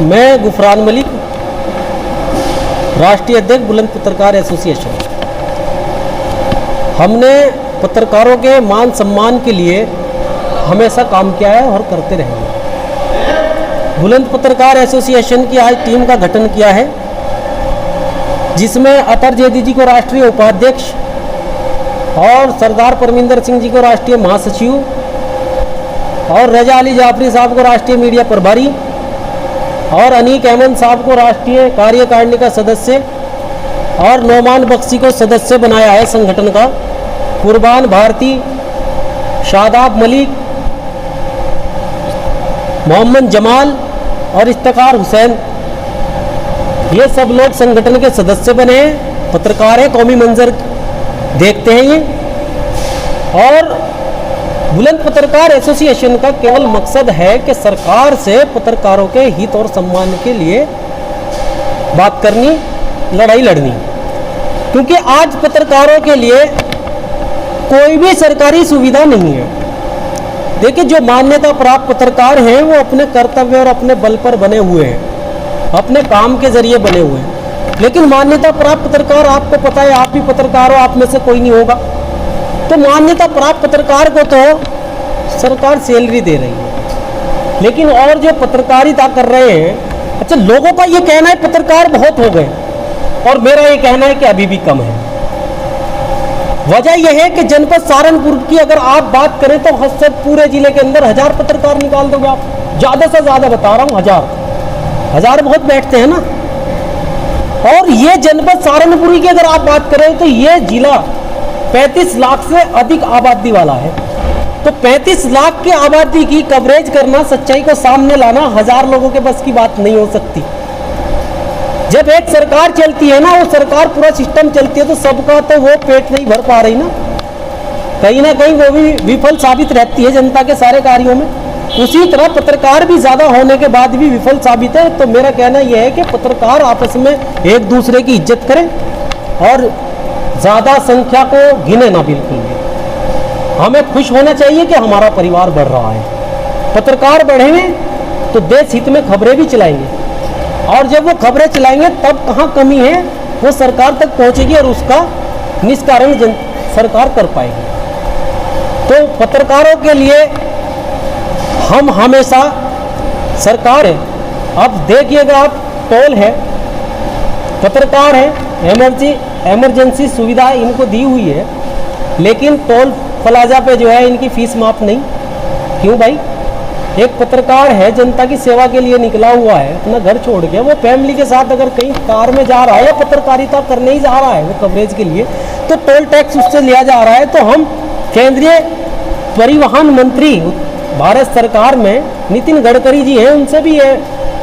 मैं गुफरान मलिक, राष्ट्रीय अध्यक्ष बुलंद पत्रकार एसोसिएशन। हमने पत्रकारों के मान सम्मान के लिए हमेशा काम किया है और करते रहेंगे। बुलंद पत्रकार एसोसिएशन की आज टीम का गठन किया है, जिसमें अतर जैदी जी को राष्ट्रीय उपाध्यक्ष और सरदार परमिंदर सिंह जी को राष्ट्रीय महासचिव और रजा अली जाफरी साहब को राष्ट्रीय मीडिया प्रभारी और अनीक अहमद साहब को राष्ट्रीय कार्यकारिणी का सदस्य और नौमान बख्शी को सदस्य बनाया है संगठन का। कुर्बान भारती, शादाब मलिक, मोहम्मद जमाल और इफ्तिखार हुसैन, ये सब लोग संगठन के सदस्य बने हैं। पत्रकार हैं, कौमी मंजर देखते हैं ये। और बुलंद पत्रकार एसोसिएशन का केवल मकसद है कि सरकार से पत्रकारों के हित और सम्मान के लिए बात करनी, लड़ाई लड़नी। क्योंकि आज पत्रकारों के लिए कोई भी सरकारी सुविधा नहीं है। देखिए, जो मान्यता प्राप्त पत्रकार हैं वो अपने कर्तव्य और अपने बल पर बने हुए हैं, अपने काम के जरिए बने हुए हैं। लेकिन मान्यता प्राप्त पत्रकार, आपको पता है, आप भी पत्रकार हो, आप में से कोई नहीं होगा, तो मान्यता प्राप्त पत्रकार को तो सरकार सैलरी दे रही है। लेकिन और जो पत्रकारिता कर रहे हैं, अच्छा, लोगों का ये कहना है पत्रकार बहुत हो गए, और मेरा ये कहना है कि अभी भी कम है। वजह यह है कि जनपद सहारनपुर की अगर आप बात करें तो पूरे जिले के अंदर 1000 पत्रकार निकाल दोगे आप, ज़्यादा से ज़्यादा बता रहा हूँ, 1000 बहुत बैठते हैं ना। और ये जनपद सहारनपुर की अगर आप बात करें तो ये जिला 35 लाख से अधिक आबादी वाला है। तो 35 लाख की आबादी की कवरेज करना, सच्चाई को सामने लाना 1000 लोगों के बस की बात नहीं हो सकती। जब एक सरकार चलती है ना, वो सरकार पूरा सिस्टम चलती है, तो सबका तो वो पेट नहीं भर पा रही ना कहीं वो भी विफल साबित रहती है जनता के सारे कार्यों में। उसी तरह पत्रकार भी ज़्यादा होने के बाद भी विफल साबित है। तो मेरा कहना यह है कि पत्रकार आपस में एक दूसरे की इज्जत करें और ज़्यादा संख्या को गिने ना बिल्कुल भी। हमें खुश होना चाहिए कि हमारा परिवार बढ़ रहा है। पत्रकार बढ़ेंगे तो देश हित में खबरें भी चलाएंगे, और जब वो खबरें चलाएंगे तब कहाँ कमी है वो सरकार तक पहुँचेगी और उसका निष्कारण सरकार कर पाएगी। तो पत्रकारों के लिए हम हमेशा सरकार है। अब देखिएगा आप, टोल है, पत्रकार है, इमरजेंसी सुविधा इनको दी हुई है, लेकिन टोल प्लाजा पे जो है इनकी फीस माफ नहीं। क्यों भाई? एक पत्रकार है, जनता की सेवा के लिए निकला हुआ है, अपना घर छोड़ के वो फैमिली के साथ अगर कहीं कार में जा रहा है या पत्रकारिता करने ही जा रहा है वो कवरेज के लिए, तो टोल टैक्स उससे लिया जा रहा है। तो हम केंद्रीय परिवहन मंत्री भारत सरकार में नितिन गडकरी जी हैं, उनसे भी ये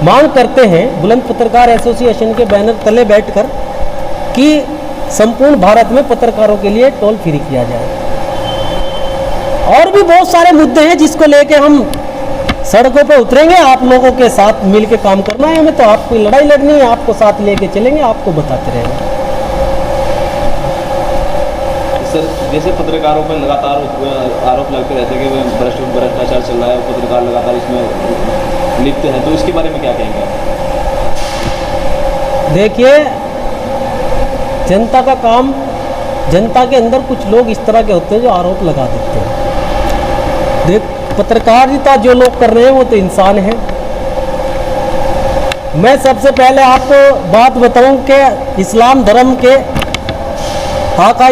मांग करते हैं बुलंद पत्रकार एसोसिएशन के बैनर तले बैठकर कि संपूर्ण भारत में पत्रकारों के लिए टोल फ्री किया जाए। और भी बहुत सारे मुद्दे हैं जिसको लेके हम सड़कों पर उतरेंगे। आप लोगों के साथ मिलकर काम करना है हमें, तो आपको लड़ाई लड़नी है, आपको साथ लेके चलेंगे, आपको बताते रहेंगे। सर, जैसे पत्रकारों पर लगातार आरोप लगते रहते हैं कि भ्रष्टाचार चल रहा है, पत्रकार लगातार इसमें लिप्त हैं, तो इसके बारे में क्या कहेंगे आप? देखिए, जनता का काम, जनता के अंदर कुछ लोग इस तरह के होते हैं जो आरोप लगा देते हैं। पत्रकारिता जो लोग कर रहे हैं वो तो इंसान है। मैं सबसे पहले आपको बात बताऊं कि इस्लाम धर्म के आका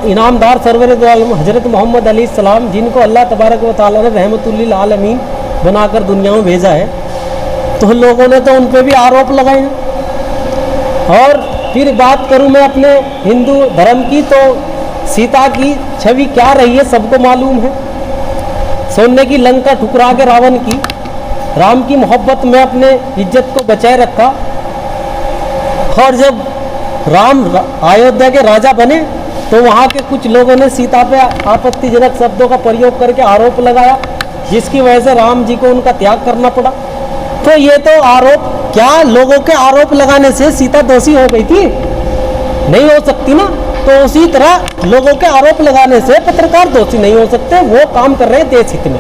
इनामदार सरवर दो आलम हज़रत मोहम्मद अली सलाम, जिनको अल्लाह तबारक व तआला ने रहमतुल्लिल आलमीन बनाकर दुनिया में भेजा है, तो लोगों ने तो उन पर भी आरोप लगाए हैं। और फिर बात करूं मैं अपने हिंदू धर्म की, तो सीता की छवि क्या रही है सबको मालूम है। सोने की लंका ठुकरा के रावण की, राम की मोहब्बत में अपने इज्जत को बचाए रखा। और जब राम अयोध्या के राजा बने तो वहाँ के कुछ लोगों ने सीता पे आपत्तिजनक शब्दों का प्रयोग करके आरोप लगाया, जिसकी वजह से राम जी को उनका त्याग करना पड़ा। तो ये तो आरोप, क्या लोगों के आरोप लगाने से सीता दोषी हो गई थी? नहीं हो सकती ना। तो उसी तरह लोगों के आरोप लगाने से पत्रकार दोषी नहीं हो सकते, वो काम कर रहे हैं देश हित में।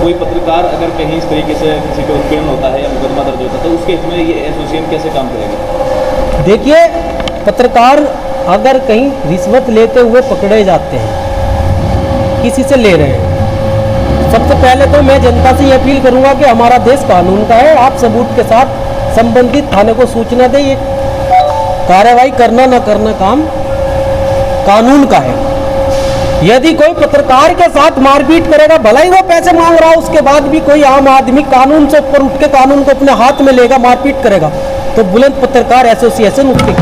कोई पत्रकार अगर कहीं इस तरीके से किसी पे उत्पीड़न होता है या मुकदमा दर्ज होता है तो उसके हित में ये एसोसिएशन कैसे काम करेगा? देखिए, पत्रकार अगर कहीं रिश्वत लेते हुए पकड़े जाते हैं, किसी से ले रहे हैं, सबसे पहले तो मैं जनता से ये अपील करूंगा कि हमारा देश कानून का है। आप सबूत के साथ संबंधित थाने को सूचना दें। ये कार्रवाई करना न करना काम कानून का है। यदि कोई पत्रकार के साथ मारपीट करेगा, भला ही वो पैसे मांग रहा हो, उसके बाद भी कोई आम आदमी कानून से ऊपर उठ के कानून को अपने हाथ में लेगा, मारपीट करेगा, तो बुलंद पत्रकार एसोसिएशन उसके